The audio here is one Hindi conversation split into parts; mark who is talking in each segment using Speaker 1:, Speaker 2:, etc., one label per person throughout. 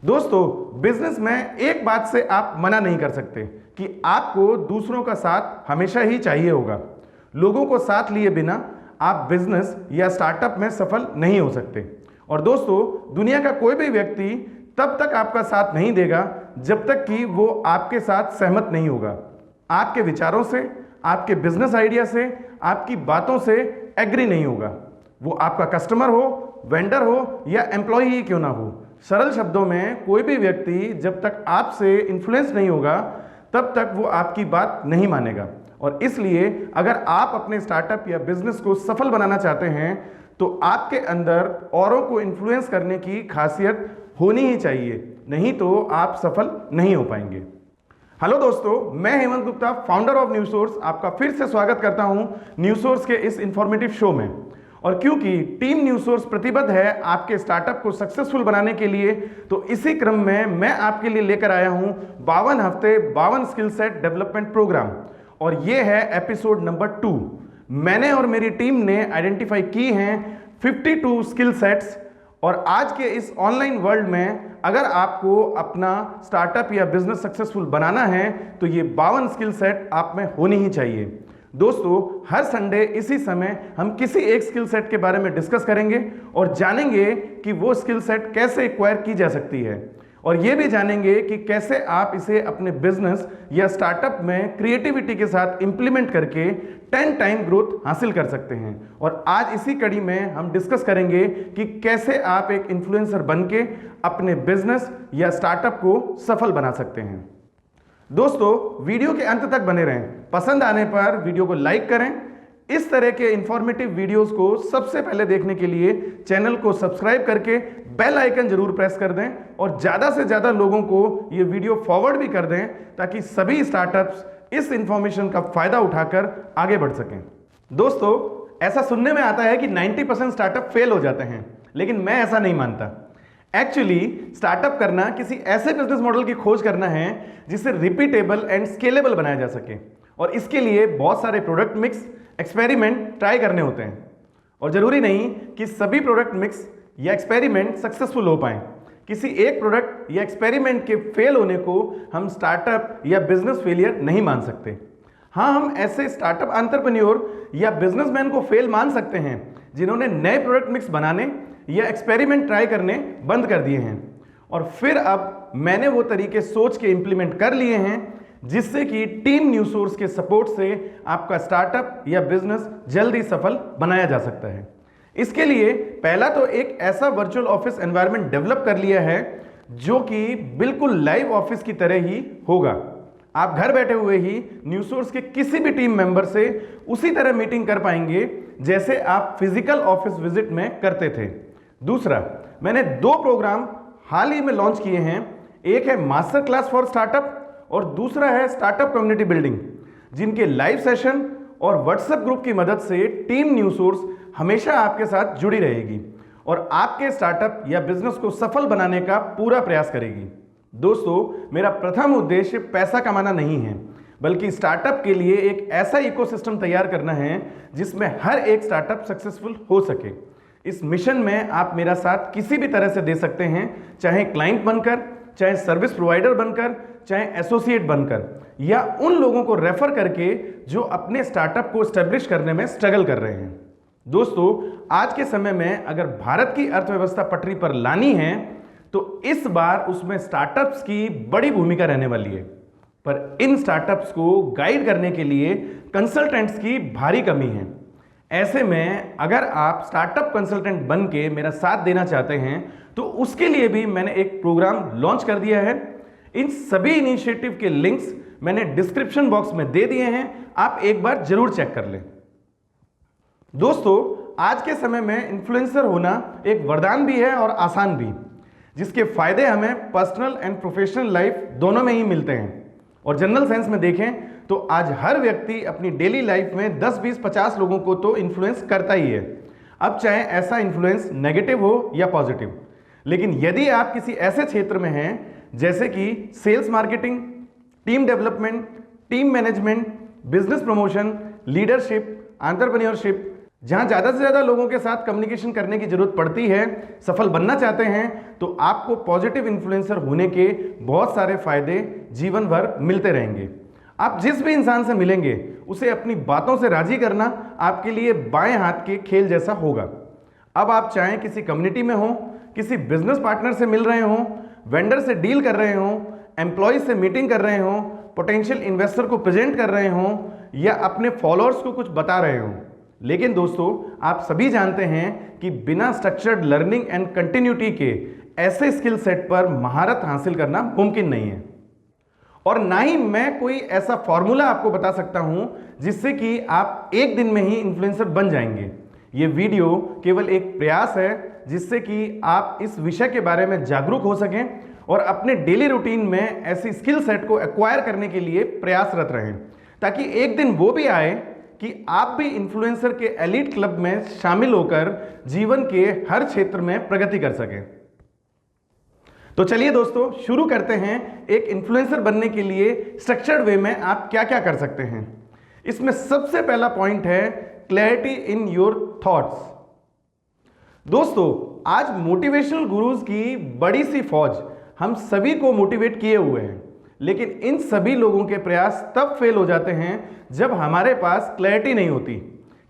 Speaker 1: दोस्तों, बिजनेस में एक बात से आप मना नहीं कर सकते कि आपको दूसरों का साथ हमेशा ही चाहिए होगा। लोगों को साथ लिए बिना आप बिजनेस या स्टार्टअप में सफल नहीं हो सकते। और दोस्तों, दुनिया का कोई भी व्यक्ति तब तक आपका साथ नहीं देगा जब तक कि वो आपके साथ सहमत नहीं होगा। आपके विचारों से, आपके बिजनेस आइडिया से, आपकी बातों से एग्री नहीं होगा। वो आपका कस्टमर हो, वेंडर हो या एम्प्लॉय ही क्यों ना हो। सरल शब्दों में, कोई भी व्यक्ति जब तक आपसे इन्फ्लुएंस नहीं होगा तब तक वो आपकी बात नहीं मानेगा। और इसलिए अगर आप अपने स्टार्टअप या बिजनेस को सफल बनाना चाहते हैं तो आपके अंदर औरों को इन्फ्लुएंस करने की खासियत होनी ही चाहिए, नहीं तो आप सफल नहीं हो पाएंगे। हेलो दोस्तों, मैं Hemant Gupta, founder of news source, आपका फिर से स्वागत करता हूं न्यूज सोर्स के इस इंफॉर्मेटिव शो में। और क्योंकि टीम न्यूज सोर्स प्रतिबद्ध है आपके स्टार्टअप को सक्सेसफुल बनाने के लिए, तो इसी क्रम में मैं आपके लिए लेकर आया हूं 52 हफ्ते 52 स्किल सेट डेवलपमेंट प्रोग्राम। और ये है एपिसोड नंबर 2। मैंने और मेरी टीम ने आइडेंटिफाई की हैं 52 स्किल सेट्स। और आज के इस ऑनलाइन वर्ल्ड में अगर आपको अपना स्टार्टअप या बिजनेस सक्सेसफुल बनाना है तो ये 52 स्किल सेट आप में होनी ही चाहिए। दोस्तों, हर संडे इसी समय हम किसी एक स्किल सेट के बारे में डिस्कस करेंगे और जानेंगे कि वो स्किल सेट कैसे एक्वायर की जा सकती है, और ये भी जानेंगे कि कैसे आप इसे अपने बिजनेस या स्टार्टअप में क्रिएटिविटी के साथ इंप्लीमेंट करके 10 टाइम ग्रोथ हासिल कर सकते हैं। और आज इसी कड़ी में हम डिस्कस करेंगे कि कैसे आप एक इन्फ्लुएंसर बनके अपने बिजनेस या स्टार्टअप को सफल बना सकते हैं। दोस्तों, वीडियो के अंत तक बने रहें। पसंद आने पर वीडियो को लाइक करें। इस तरह के इंफॉर्मेटिव वीडियोस को सबसे पहले देखने के लिए चैनल को सब्सक्राइब करके बेल आइकन जरूर प्रेस कर दें और ज़्यादा से ज़्यादा लोगों को ये वीडियो फॉरवर्ड भी कर दें ताकि सभी स्टार्टअप्स इस इंफॉर्मेशन का फायदा उठाकर आगे बढ़ सकें। दोस्तों, ऐसा सुनने में आता है कि 90% स्टार्टअप फेल हो जाते हैं, लेकिन मैं ऐसा नहीं मानता। एक्चुअली स्टार्टअप करना किसी ऐसे बिजनेस मॉडल की खोज करना है जिसे रिपीटेबल एंड स्केलेबल बनाया जा सके, और इसके लिए बहुत सारे प्रोडक्ट मिक्स एक्सपेरिमेंट ट्राई करने होते हैं। और जरूरी नहीं कि सभी प्रोडक्ट मिक्स या एक्सपेरिमेंट सक्सेसफुल हो पाएं। किसी एक प्रोडक्ट या एक्सपेरिमेंट के फेल होने को हम स्टार्टअप या बिजनेस फेलियर नहीं मान सकते। हाँ, हम ऐसे स्टार्टअप एंटरप्रेन्योर या बिजनेसमैन को फेल मान सकते हैं जिन्होंने नए प्रोडक्ट मिक्स बनाने या एक्सपेरिमेंट ट्राई करने बंद कर दिए हैं, और फिर अब मैंने वो तरीके सोच के इंप्लीमेंट कर लिए हैं जिससे कि टीम न्यूज सोर्स के सपोर्ट से आपका स्टार्टअप या बिजनेस जल्दी सफल बनाया जा सकता है। इसके लिए पहला तो एक ऐसा वर्चुअल ऑफिस एनवायरनमेंट डेवलप कर लिया है जो कि बिल्कुल लाइव ऑफिस की तरह ही होगा। आप घर बैठे हुए ही न्यूज सोर्स के किसी भी टीम मेंबर से उसी तरह मीटिंग कर पाएंगे जैसे आप फिजिकल ऑफिस विजिट में करते थे। दूसरा, मैंने 2 प्रोग्राम हाल ही में लॉन्च किए हैं। एक है मास्टर क्लास फॉर स्टार्टअप और दूसरा है स्टार्टअप कम्युनिटी बिल्डिंग, जिनके लाइव सेशन और व्हाट्सएप ग्रुप की मदद से टीम न्यूज सोर्स हमेशा आपके साथ जुड़ी रहेगी और आपके स्टार्टअप या बिजनेस को सफल बनाने का पूरा प्रयास करेगी। दोस्तों, मेरा प्रथम उद्देश्य पैसा कमाना नहीं है, बल्कि स्टार्टअप के लिए एक ऐसा इकोसिस्टम तैयार करना है जिसमें हर एक स्टार्टअप सक्सेसफुल हो सके। इस मिशन में आप मेरा साथ किसी भी तरह से दे सकते हैं, चाहे क्लाइंट बनकर, चाहे सर्विस प्रोवाइडर बनकर, चाहे एसोसिएट बनकर, या उन लोगों को रेफर करके जो अपने स्टार्टअप को एस्टेब्लिश करने में स्ट्रगल कर रहे हैं। दोस्तों, आज के समय में अगर भारत की अर्थव्यवस्था पटरी पर लानी है तो इस बार उसमें स्टार्टअप्स की बड़ी भूमिका रहने वाली है, पर इन स्टार्टअप्स को गाइड करने के लिए कंसल्टेंट्स की भारी कमी है। ऐसे में अगर आप स्टार्टअप कंसल्टेंट बन के मेरा साथ देना चाहते हैं तो उसके लिए भी मैंने एक प्रोग्राम लॉन्च कर दिया है। इन सभी इनिशिएटिव के लिंक्स मैंने डिस्क्रिप्शन बॉक्स में दे दिए हैं, आप एक बार जरूर चेक कर लें। दोस्तों, आज के समय में इन्फ्लुएंसर होना एक वरदान भी है और आसान भी, जिसके फायदे हमें पर्सनल एंड प्रोफेशनल लाइफ दोनों में ही मिलते हैं। और जनरल सेंस में देखें तो आज हर व्यक्ति अपनी डेली लाइफ में 10, 20, 50 लोगों को तो इन्फ्लुएंस करता ही है, अब चाहे ऐसा इन्फ्लुएंस नेगेटिव हो या पॉजिटिव। लेकिन यदि आप किसी ऐसे क्षेत्र में हैं जैसे कि sales marketing, team development, team management, business promotion, leadership, entrepreneurship, जहां ज्यादा से ज्यादा लोगों के साथ कम्युनिकेशन करने की जरूरत पड़ती है, सफल बनना चाहते हैं तो आपको पॉजिटिव इन्फ्लुएंसर होने के बहुत सारे फायदे जीवन भर मिलते रहेंगे। आप जिस भी इंसान से मिलेंगे उसे अपनी बातों से राजी करना आपके लिए बाएं हाथ के खेल जैसा होगा। अब आप चाहें किसी कम्युनिटी में हो, किसी बिजनेस पार्टनर से मिल रहे हो, वेंडर से डील कर रहे हो, एम्प्लॉय से मीटिंग कर रहे हो, पोटेंशियल इन्वेस्टर को प्रेजेंट कर रहे हो या अपने फॉलोअर्स को कुछ बता रहे हो, लेकिन दोस्तों आप सभी जानते हैं कि बिना स्ट्रक्चर्ड लर्निंग एंड कंटिन्यूटी के ऐसे स्किल सेट पर महारत हासिल करना मुमकिन नहीं है। और ना ही मैं कोई ऐसा फॉर्मूला आपको बता सकता हूं जिससे कि आप एक दिन में ही इन्फ्लुएंसर बन जाएंगे। ये वीडियो केवल एक प्रयास है जिससे कि आप इस विषय के बारे में जागरूक हो सकें और अपने डेली रूटीन में ऐसी स्किल सेट को एक्वायर करने के लिए प्रयासरत रहें, ताकि एक दिन वो भी आए कि आप भी इन्फ्लुएंसर के एलीट क्लब में शामिल होकर जीवन के हर क्षेत्र में प्रगति कर सकें। तो चलिए दोस्तों शुरू करते हैं। एक इन्फ्लुएंसर बनने के लिए स्ट्रक्चर्ड वे में आप क्या क्या कर सकते हैं। इसमें सबसे पहला पॉइंट है क्लैरिटी इन योर थॉट्स। दोस्तों आज मोटिवेशनल गुरुज की बड़ी सी फौज हम सभी को मोटिवेट किए हुए हैं, लेकिन इन सभी लोगों के प्रयास तब फेल हो जाते हैं जब हमारे पास क्लैरिटी नहीं होती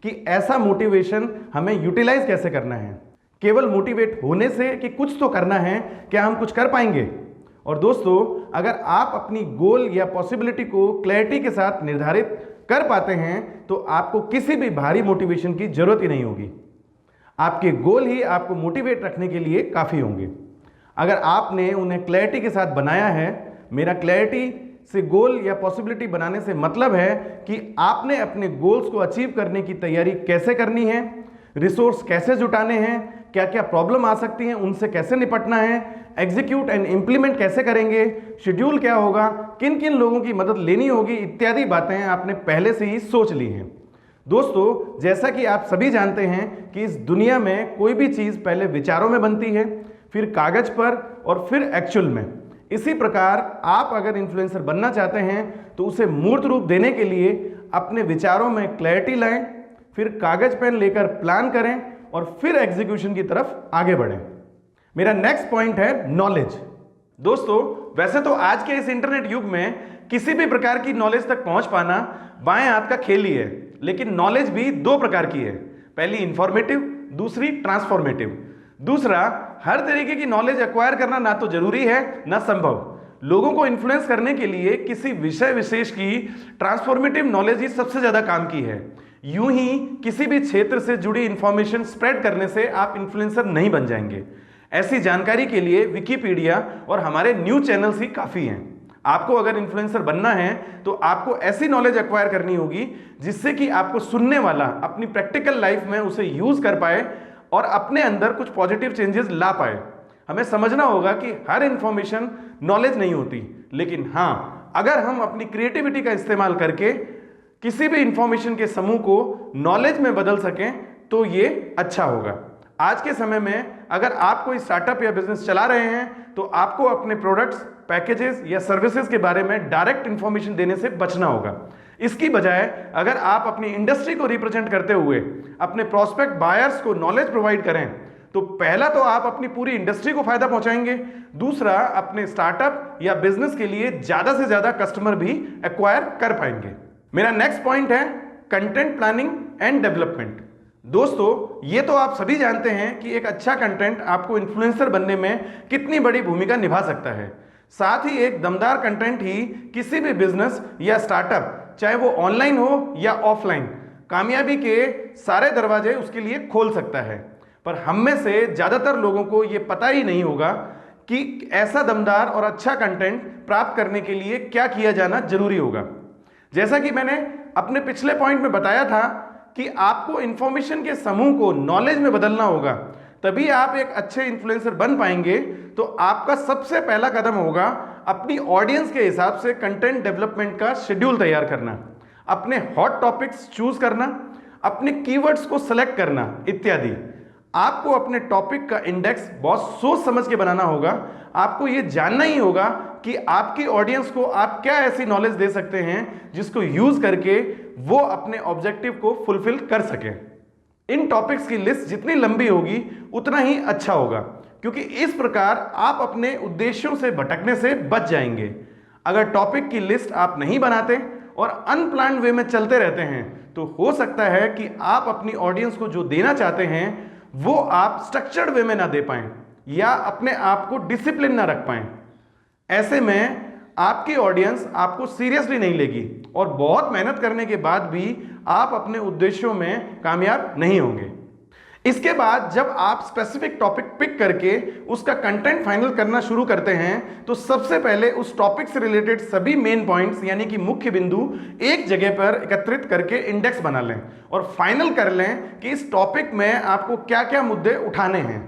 Speaker 1: कि ऐसा मोटिवेशन हमें यूटिलाइज कैसे करना है। केवल मोटिवेट होने से कि कुछ तो करना है, क्या हम कुछ कर पाएंगे? और दोस्तों अगर आप अपनी गोल या पॉसिबिलिटी को क्लैरिटी के साथ निर्धारित कर पाते हैं तो आपको किसी भी भारी मोटिवेशन की जरूरत ही नहीं होगी। आपके गोल ही आपको मोटिवेट रखने के लिए काफ़ी होंगे। अगर आपने उन्हें क्लैरिटी के साथ बनाया है, मेरा क्लैरिटी से गोल या पॉसिबिलिटी बनाने से मतलब है कि आपने अपने गोल्स को अचीव करने की तैयारी कैसे करनी है, रिसोर्स कैसे जुटाने हैं, क्या क्या प्रॉब्लम आ सकती हैं उनसे कैसे निपटना है, एग्जीक्यूट एंड इंप्लीमेंट कैसे करेंगे, शेड्यूल क्या होगा, किन किन लोगों की मदद लेनी होगी, इत्यादि बातें आपने पहले से ही सोच ली हैं। दोस्तों जैसा कि आप सभी जानते हैं कि इस दुनिया में कोई भी चीज़ पहले विचारों में बनती है, फिर कागज पर और फिर एक्चुअल में। इसी प्रकार आप अगर इन्फ्लुएंसर बनना चाहते हैं तो उसे मूर्त रूप देने के लिए अपने विचारों में क्लैरिटी लाएं, फिर कागज पेन लेकर प्लान करें और फिर एग्जीक्यूशन की तरफ आगे बढ़ें। मेरा नेक्स्ट पॉइंट है नॉलेज। दोस्तों वैसे तो आज के इस इंटरनेट युग में किसी भी प्रकार की नॉलेज तक पहुंच पाना बाएं हाथ का खेल ही है, लेकिन नॉलेज भी दो प्रकार की है। पहली इंफॉर्मेटिव, दूसरी ट्रांसफॉर्मेटिव। दूसरा, हर तरीके की नॉलेज एक्वायर करना ना तो जरूरी है ना संभव। लोगों को इन्फ्लुएंस करने के लिए किसी विषय विशेष की ट्रांसफॉर्मेटिव नॉलेज ही सबसे ज्यादा काम की है। यूं ही किसी भी क्षेत्र से जुड़ी इंफॉर्मेशन स्प्रेड करने से आप इन्फ्लुएंसर नहीं बन जाएंगे। ऐसी जानकारी के लिए विकिपीडिया और हमारे न्यूज चैनल्स ही काफी हैं। आपको अगर इन्फ्लुएंसर बनना है तो आपको ऐसी नॉलेज एक्वायर करनी होगी जिससे कि आपको सुनने वाला अपनी प्रैक्टिकल लाइफ में उसे यूज कर पाए और अपने अंदर कुछ पॉजिटिव चेंजेस ला पाए। हमें समझना होगा कि हर इंफॉर्मेशन नॉलेज नहीं होती, लेकिन हाँ अगर हम अपनी क्रिएटिविटी का इस्तेमाल करके किसी भी इंफॉर्मेशन के समूह को नॉलेज में बदल सकें तो ये अच्छा होगा। आज के समय में अगर आप कोई स्टार्टअप या बिजनेस चला रहे हैं तो आपको अपने प्रोडक्ट्स, पैकेजेस या सर्विसेज के बारे में डायरेक्ट इंफॉर्मेशन देने से बचना होगा। इसकी बजाय अगर आप अपनी इंडस्ट्री को रिप्रेजेंट करते हुए अपने प्रोस्पेक्ट बायर्स को नॉलेज प्रोवाइड करें तो पहला तो आप अपनी पूरी इंडस्ट्री को फायदा पहुंचाएंगे, दूसरा अपने स्टार्टअप या बिजनेस के लिए ज्यादा से ज्यादा कस्टमर भी एक्वायर कर पाएंगे। मेरा नेक्स्ट पॉइंट है कंटेंट प्लानिंग एंड डेवलपमेंट। दोस्तों ये तो आप सभी जानते हैं कि एक अच्छा कंटेंट आपको इन्फ्लुएंसर बनने में कितनी बड़ी भूमिका निभा सकता है। साथ ही एक दमदार कंटेंट ही किसी भी बिजनेस या स्टार्टअप, चाहे वो ऑनलाइन हो या ऑफलाइन, कामयाबी के सारे दरवाजे उसके लिए खोल सकता है। पर हम में से ज्यादातर लोगों को ये पता ही नहीं होगा कि ऐसा दमदार और अच्छा कंटेंट प्राप्त करने के लिए क्या किया जाना जरूरी होगा। जैसा कि मैंने अपने पिछले पॉइंट में बताया था कि आपको इंफॉर्मेशन के समूह को नॉलेज में बदलना होगा, तभी आप एक अच्छे इन्फ्लुएंसर बन पाएंगे। तो आपका सबसे पहला कदम होगा अपनी ऑडियंस के हिसाब से कंटेंट डेवलपमेंट का शेड्यूल तैयार करना, अपने हॉट टॉपिक्स चूज करना, अपने कीवर्ड्स को सेलेक्ट करना इत्यादि। आपको अपने टॉपिक का इंडेक्स बहुत सोच समझ के बनाना होगा। आपको यह जानना ही होगा कि आपकी ऑडियंस को आप क्या ऐसी नॉलेज दे सकते हैं जिसको यूज करके वो अपने ऑब्जेक्टिव को फुलफिल कर सके। इन टॉपिक्स की लिस्ट जितनी लंबी होगी उतना ही अच्छा होगा, क्योंकि इस प्रकार आप अपने उद्देश्यों से भटकने से बच जाएंगे। अगर टॉपिक की लिस्ट आप नहीं बनाते और अनप्लान्ड वे में चलते रहते हैं तो हो सकता है कि आप अपनी ऑडियंस को जो देना चाहते हैं वो आप स्ट्रक्चर्ड वे में ना दे पाएं या अपने आप को डिसिप्लिन ना रख पाएं। ऐसे में आपकी ऑडियंस आपको सीरियसली नहीं लेगी और बहुत मेहनत करने के बाद भी आप अपने उद्देश्यों में कामयाब नहीं होंगे। इसके बाद जब आप स्पेसिफिक टॉपिक पिक करके उसका कंटेंट फाइनल करना शुरू करते हैं तो सबसे पहले उस टॉपिक से रिलेटेड सभी मेन पॉइंट्स यानी कि मुख्य बिंदु एक जगह पर एकत्रित करके इंडेक्स बना लें और फाइनल कर लें कि इस टॉपिक में आपको क्या क्या मुद्दे उठाने हैं।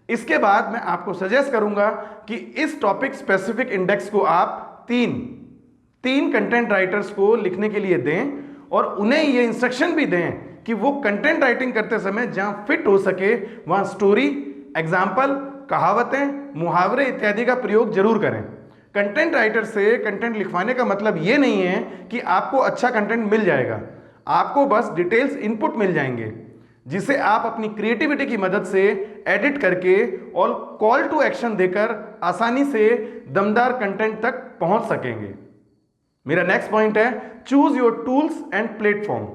Speaker 1: इसके बाद मैं आपको सजेस्ट करूंगा कि इस टॉपिक स्पेसिफिक इंडेक्स को आप तीन कंटेंट राइटर्स को लिखने के लिए दें और उन्हें ये इंस्ट्रक्शन भी दें कि वो कंटेंट राइटिंग करते समय जहां फिट हो सके वहां स्टोरी, एग्जाम्पल, कहावतें, मुहावरे इत्यादि का प्रयोग जरूर करें। कंटेंट राइटर से कंटेंट लिखवाने का मतलब ये नहीं है कि आपको अच्छा कंटेंट मिल जाएगा, आपको बस डिटेल्स इनपुट मिल जाएंगे जिसे आप अपनी क्रिएटिविटी की मदद से एडिट करके और कॉल टू एक्शन देकर आसानी से दमदार कंटेंट तक पहुंच सकेंगे। मेरा नेक्स्ट पॉइंट है choose your tools and platform.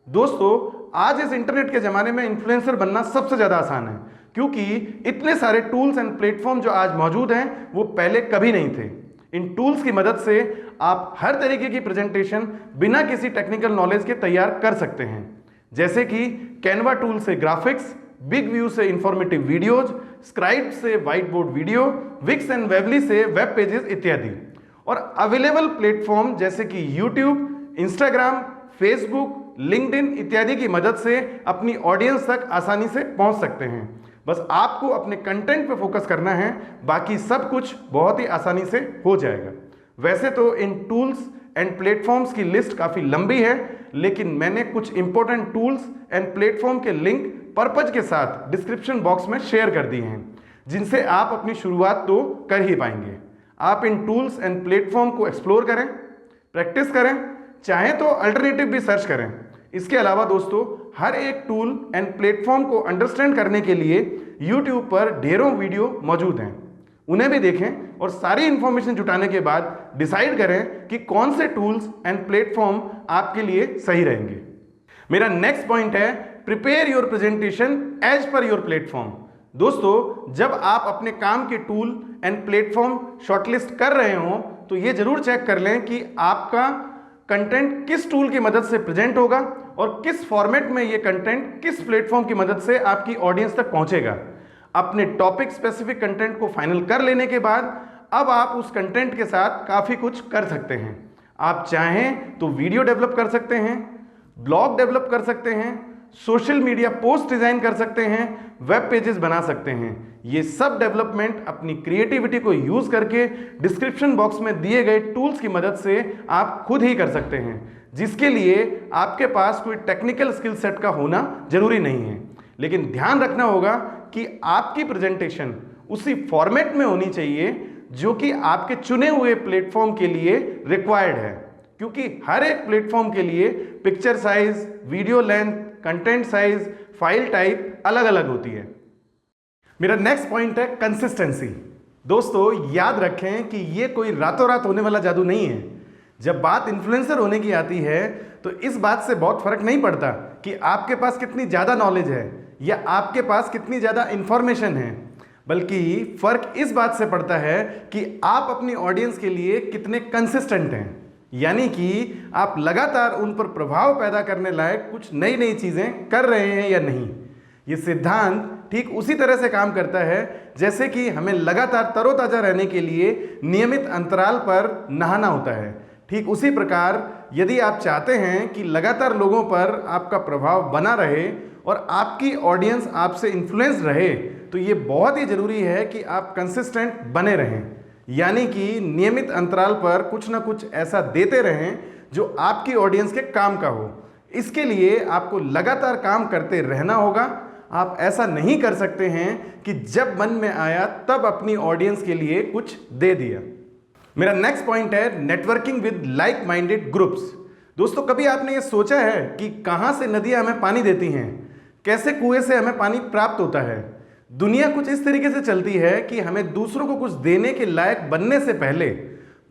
Speaker 1: दोस्तों, आज इस इंटरनेट के जमाने में इन्फ्लुएंसर बनना सबसे ज्यादा आसान है, क्योंकि इतने सारे टूल्स एंड प्लेटफॉर्म जो आज मौजूद हैं वो पहले कभी नहीं थे। इन टूल्स की मदद से आप हर तरीके की प्रेजेंटेशन बिना किसी टेक्निकल नॉलेज के तैयार कर सकते हैं, जैसे कि कैनवा टूल से ग्राफिक्स, बिग व्यू से इंफॉर्मेटिव वीडियोज, स्क्राइब से whiteboard video, Wix and Weebly से वेब पेजेस इत्यादि। और अवेलेबल प्लेटफॉर्म जैसे कि यूट्यूब, इंस्टाग्राम, फेसबुक, लिंक्डइन इत्यादि की मदद से अपनी ऑडियंस तक आसानी से पहुंच सकते हैं। बस आपको अपने कंटेंट पे फोकस करना है, बाकी सब कुछ बहुत ही आसानी से हो जाएगा। वैसे तो इन टूल्स एंड प्लेटफॉर्म्स की लिस्ट काफ़ी लंबी है, लेकिन मैंने कुछ इंपॉर्टेंट टूल्स एंड प्लेटफॉर्म के लिंक पर्पज के साथ डिस्क्रिप्शन बॉक्स में शेयर कर दिए हैं, जिनसे आप अपनी शुरुआत तो कर ही पाएंगे। आप इन टूल्स एंड प्लेटफॉर्म को एक्सप्लोर करें, प्रैक्टिस करें, चाहें तो अल्टरनेटिव भी सर्च करें। इसके अलावा दोस्तों, हर एक टूल एंड प्लेटफॉर्म को अंडरस्टैंड करने के लिए YouTube पर ढेरों वीडियो मौजूद हैं, उन्हें भी देखें और सारी इंफॉर्मेशन जुटाने के बाद डिसाइड करें कि कौन से टूल्स एंड प्लेटफॉर्म आपके लिए सही रहेंगे। मेरा नेक्स्ट पॉइंट है prepare your presentation as per your platform. दोस्तों, जब आप अपने काम के टूल एंड प्लेटफॉर्म शॉर्टलिस्ट कर रहे हो तो ये जरूर चेक कर लें कि आपका कंटेंट किस टूल की मदद से प्रेजेंट होगा और किस फॉर्मेट में ये कंटेंट किस प्लेटफॉर्म की मदद से आपकी ऑडियंस तक पहुंचेगा। अपने टॉपिक स्पेसिफिक कंटेंट को फाइनल कर लेने के बाद अब आप उस कंटेंट के साथ काफ़ी कुछ कर सकते हैं। आप चाहें तो वीडियो डेवलप कर सकते हैं, ब्लॉग डेवलप कर सकते हैं, सोशल मीडिया पोस्ट डिजाइन कर सकते हैं, वेब पेजेस बना सकते हैं। ये सब डेवलपमेंट अपनी क्रिएटिविटी को यूज करके डिस्क्रिप्शन बॉक्स में दिए गए टूल्स की मदद से आप खुद ही कर सकते हैं, जिसके लिए आपके पास कोई टेक्निकल स्किल सेट का होना जरूरी नहीं है। लेकिन ध्यान रखना होगा कि आपकी प्रेजेंटेशन उसी फॉर्मेट में होनी चाहिए जो कि आपके चुने हुए प्लेटफॉर्म के लिए रिक्वायर्ड है, क्योंकि हर एक प्लेटफॉर्म के लिए picture size, video length, content size, file type अलग अलग होती है। मेरा नेक्स्ट पॉइंट है कंसिस्टेंसी। दोस्तों, याद रखें कि ये कोई रातों रात होने वाला जादू नहीं है। जब बात इन्फ्लुएंसर होने की आती है तो इस बात से बहुत फर्क नहीं पड़ता कि आपके पास कितनी ज़्यादा नॉलेज है या आपके पास कितनी ज़्यादा इंफॉर्मेशन है, बल्कि फर्क इस बात से पड़ता है कि आप अपनी ऑडियंस के लिए कितने कंसिस्टेंट हैं, यानी कि आप लगातार उन पर प्रभाव पैदा करने लायक कुछ नई नई चीज़ें कर रहे हैं या नहीं। ये सिद्धांत ठीक उसी तरह से काम करता है जैसे कि हमें लगातार तरोताज़ा रहने के लिए नियमित अंतराल पर नहाना होता है। ठीक उसी प्रकार यदि आप चाहते हैं कि लगातार लोगों पर आपका प्रभाव बना रहे और आपकी ऑडियंस आपसे इन्फ्लुएंस रहे, तो ये बहुत ही ज़रूरी है कि आप कंसिस्टेंट बने रहें, यानी कि नियमित अंतराल पर कुछ ना कुछ ऐसा देते रहें जो आपकी ऑडियंस के काम का हो। इसके लिए आपको लगातार काम करते रहना होगा। आप ऐसा नहीं कर सकते हैं कि जब मन में आया तब अपनी ऑडियंस के लिए कुछ दे दिया। मेरा नेक्स्ट पॉइंट है networking with like minded groups. दोस्तों, कभी आपने ये सोचा है कि कहाँ से नदियाँ हमें पानी देती हैं? कैसे कुएं से हमें पानी प्राप्त होता है। दुनिया कुछ इस तरीके से चलती है कि हमें दूसरों को कुछ देने के लायक बनने से पहले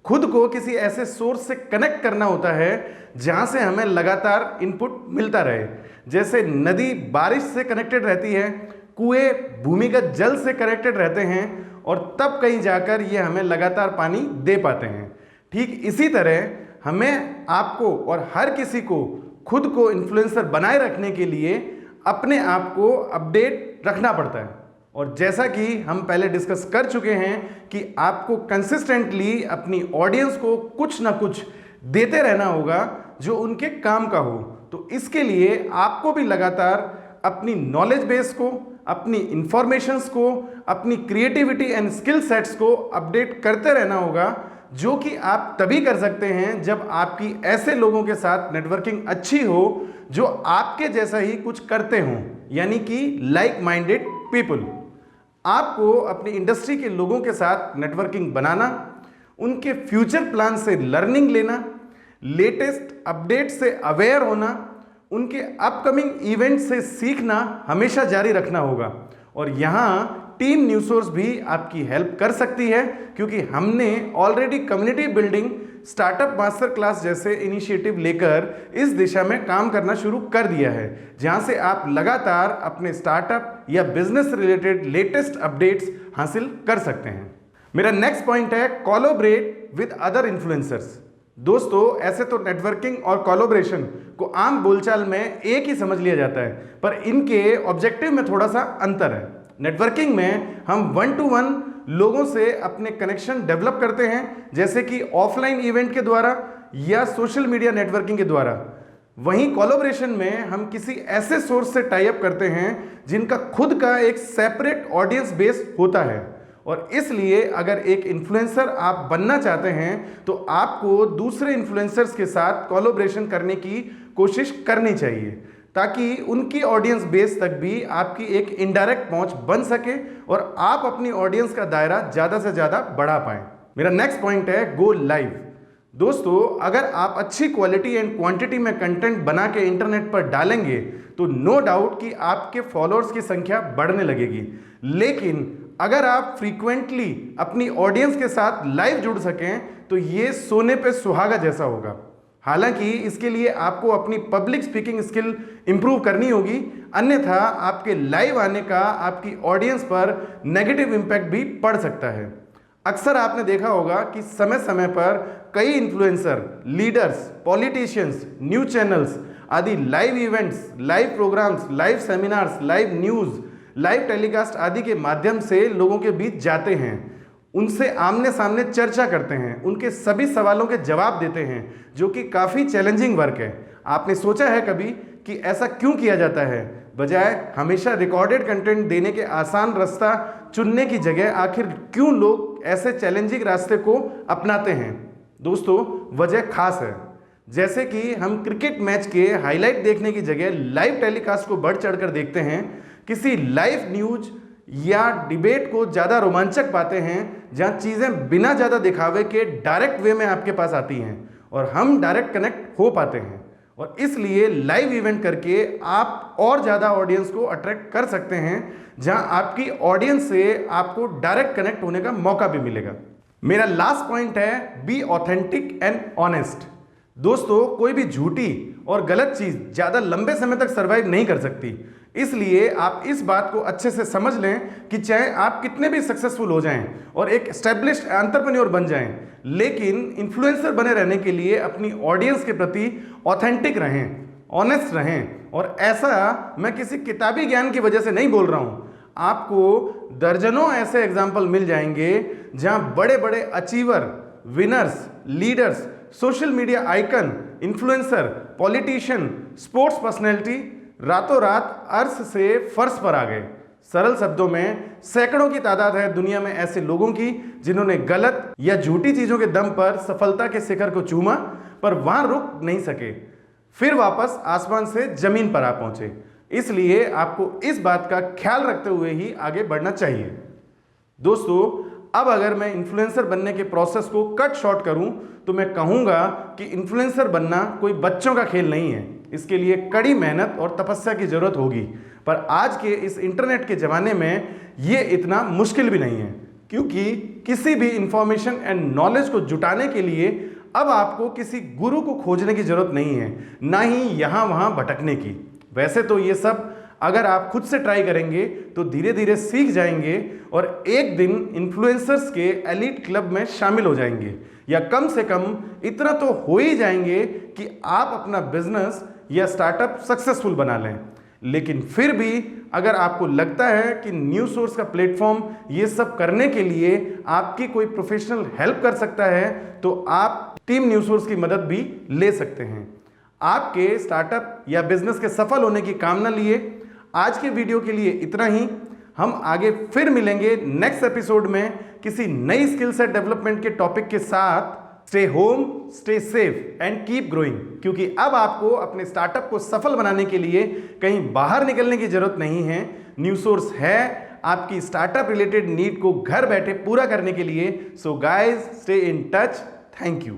Speaker 1: खुद को किसी ऐसे सोर्स से कनेक्ट करना होता है जहां से हमें लगातार इनपुट मिलता रहे। जैसे नदी बारिश से कनेक्टेड रहती है, कुएं भूमिगत जल से कनेक्टेड रहते हैं और तब कहीं जाकर ये हमें लगातार पानी दे पाते हैं। ठीक इसी तरह हमें, आपको और हर किसी को खुद को इन्फ्लुएंसर बनाए रखने के लिए अपने आप को अपडेट रखना पड़ता है। और जैसा कि हम पहले डिस्कस कर चुके हैं कि आपको कंसिस्टेंटली अपनी ऑडियंस को कुछ ना कुछ देते रहना होगा जो उनके काम का हो। तो इसके लिए आपको भी लगातार अपनी नॉलेज बेस को, अपनी इंफॉर्मेशंस को, अपनी क्रिएटिविटी एंड स्किल सेट्स को अपडेट करते रहना होगा, जो कि आप तभी कर सकते हैं जब आपकी ऐसे लोगों के साथ नेटवर्किंग अच्छी हो जो आपके जैसा ही कुछ करते हों, यानी कि लाइक माइंडेड पीपल। आपको अपनी इंडस्ट्री के लोगों के साथ नेटवर्किंग बनाना, उनके फ्यूचर प्लान से लर्निंग लेना, लेटेस्ट अपडेट से अवेयर होना, उनके अपकमिंग इवेंट से सीखना हमेशा जारी रखना होगा। और यहाँ टीम न्यूज़सोर्स भी आपकी हेल्प कर सकती है, क्योंकि हमने already community building, startup master class जैसे इनिशिएटिव लेकर इस दिशा में काम करना शुरू कर दिया है, जहां से आप लगातार अपने स्टार्टअप या बिजनेस रिलेटेड लेटेस्ट अपडेट्स हासिल कर सकते हैं। मेरा नेक्स्ट पॉइंट है कोलैबोरेट विद अदर इन्फ्लुएंसर्स। दोस्तों, ऐसे तो नेटवर्किंग और कोलैबोरेशन को आम बोलचाल में एक ही समझ लिया जाता है, पर इनके ऑब्जेक्टिव में थोड़ा सा अंतर है। नेटवर्किंग में हम 1 to 1 लोगों से अपने कनेक्शन डेवलप करते हैं, जैसे कि ऑफलाइन इवेंट के द्वारा या सोशल मीडिया नेटवर्किंग के द्वारा। वहीं कोलैबोरेशन में हम किसी ऐसे सोर्स से टाई अप करते हैं जिनका खुद का एक सेपरेट ऑडियंस बेस होता है। और इसलिए अगर एक इन्फ्लुएंसर आप बनना चाहते हैं तो आपको दूसरे इन्फ्लुएंसर्स के साथ कोलैबोरेशन करने की कोशिश करनी चाहिए, ताकि उनकी ऑडियंस बेस तक भी आपकी एक इनडायरेक्ट पहुंच बन सके और आप अपनी ऑडियंस का दायरा ज़्यादा से ज़्यादा बढ़ा पाएं। मेरा नेक्स्ट पॉइंट है गो लाइव। दोस्तों, अगर आप अच्छी क्वालिटी एंड क्वांटिटी में कंटेंट बना के इंटरनेट पर डालेंगे तो नो डाउट कि आपके फॉलोअर्स की संख्या बढ़ने लगेगी। लेकिन अगर आप फ्रीक्वेंटली अपनी ऑडियंस के साथ लाइव जुड़ सकें तो ये सोने पे सुहागा जैसा होगा। हालांकि इसके लिए आपको अपनी पब्लिक स्पीकिंग स्किल इंप्रूव करनी होगी, अन्यथा आपके लाइव आने का आपकी ऑडियंस पर नेगेटिव इम्पैक्ट भी पड़ सकता है। अक्सर आपने देखा होगा कि समय समय पर कई influencer, leaders, politicians, news channels आदि live events, live programmes, live seminars, live news, live telecast आदि के माध्यम से लोगों के बीच जाते हैं, उनसे आमने सामने चर्चा करते हैं, उनके सभी सवालों के जवाब देते हैं, जो कि काफ़ी चैलेंजिंग वर्क है। आपने सोचा है कभी कि ऐसा क्यों किया जाता है? बजाय हमेशा रिकॉर्डेड कंटेंट देने के आसान रास्ता चुनने की जगह आखिर क्यों लोग ऐसे चैलेंजिंग रास्ते को अपनाते हैं? दोस्तों, वजह खास है। जैसे कि हम क्रिकेट मैच के हाईलाइट देखने की जगह लाइव टेलीकास्ट को बढ़ चढ़कर देखते हैं, किसी लाइव न्यूज या डिबेट को ज़्यादा रोमांचक पाते हैं, जहां चीज़ें बिना ज़्यादा दिखावे के डायरेक्ट वे में आपके पास आती हैं और हम डायरेक्ट कनेक्ट हो पाते हैं। और इसलिए लाइव इवेंट करके आप और ज़्यादा ऑडियंस को अट्रैक्ट कर सकते हैं, जहां आपकी ऑडियंस से आपको डायरेक्ट कनेक्ट होने का मौका भी मिलेगा। मेरा लास्ट पॉइंट है बी ऑथेंटिक एंड ऑनेस्ट। दोस्तों, कोई भी झूठी और गलत चीज़ ज़्यादा लंबे समय तक सर्वाइव नहीं कर सकती। इसलिए आप इस बात को अच्छे से समझ लें कि चाहे आप कितने भी सक्सेसफुल हो जाएं और एक एस्टेब्लिश्ड एंटरप्रेन्योर बन जाएं, लेकिन इन्फ्लुएंसर बने रहने के लिए अपनी ऑडियंस के प्रति ऑथेंटिक रहें, ऑनेस्ट रहें। और ऐसा मैं किसी किताबी ज्ञान की वजह से नहीं बोल रहा हूं। आपको दर्जनों ऐसे एग्जाम्पल मिल जाएंगे जहां बड़े बड़े achiever, winners, leaders, social media icon, influencer, politician, sports personality रातों रात अर्श से फर्श पर आ गए। सरल शब्दों में सैकड़ों की तादाद है दुनिया में ऐसे लोगों की जिन्होंने गलत या झूठी चीजों के दम पर सफलता के शिखर को चूमा, पर वहां रुक नहीं सके, फिर वापस आसमान से जमीन पर आ पहुंचे। इसलिए आपको इस बात का ख्याल रखते हुए ही आगे बढ़ना चाहिए। दोस्तों, अब अगर मैं इन्फ्लुएंसर बनने के प्रोसेस को कट शॉर्ट करूं तो मैं कहूंगा कि इन्फ्लुएंसर बनना कोई बच्चों का खेल नहीं है। इसके लिए कड़ी मेहनत और तपस्या की जरूरत होगी, पर आज के इस इंटरनेट के ज़माने में ये इतना मुश्किल भी नहीं है, क्योंकि किसी भी इंफॉर्मेशन एंड नॉलेज को जुटाने के लिए अब आपको किसी गुरु को खोजने की जरूरत नहीं है, ना ही यहाँ वहाँ भटकने की। वैसे तो ये सब अगर आप खुद से ट्राई करेंगे तो धीरे धीरे सीख जाएंगे और एक दिन इन्फ्लुएंसर्स के एलीट क्लब में शामिल हो जाएंगे, या कम से कम इतना तो हो ही जाएंगे कि आप अपना बिजनेस या स्टार्टअप सक्सेसफुल बना लें। लेकिन फिर भी अगर आपको लगता है कि न्यूज़ सोर्स का प्लेटफॉर्म ये सब करने के लिए आपकी कोई प्रोफेशनल हेल्प कर सकता है, तो आप टीम न्यूज़ सोर्स की मदद भी ले सकते हैं। आपके स्टार्टअप या बिजनेस के सफल होने की कामना लिए आज के वीडियो के लिए इतना ही। हम आगे फिर मिलेंगे नेक्स्ट एपिसोड में किसी नई स्किल सेट डेवलपमेंट के टॉपिक के साथ। Stay home, stay safe and keep growing, क्योंकि अब आपको अपने स्टार्टअप को सफल बनाने के लिए कहीं बाहर निकलने की जरूरत नहीं है। न्यूज़ सोर्स है आपकी स्टार्टअप रिलेटेड नीड को घर बैठे पूरा करने के लिए। So guys, stay in touch. Thank you.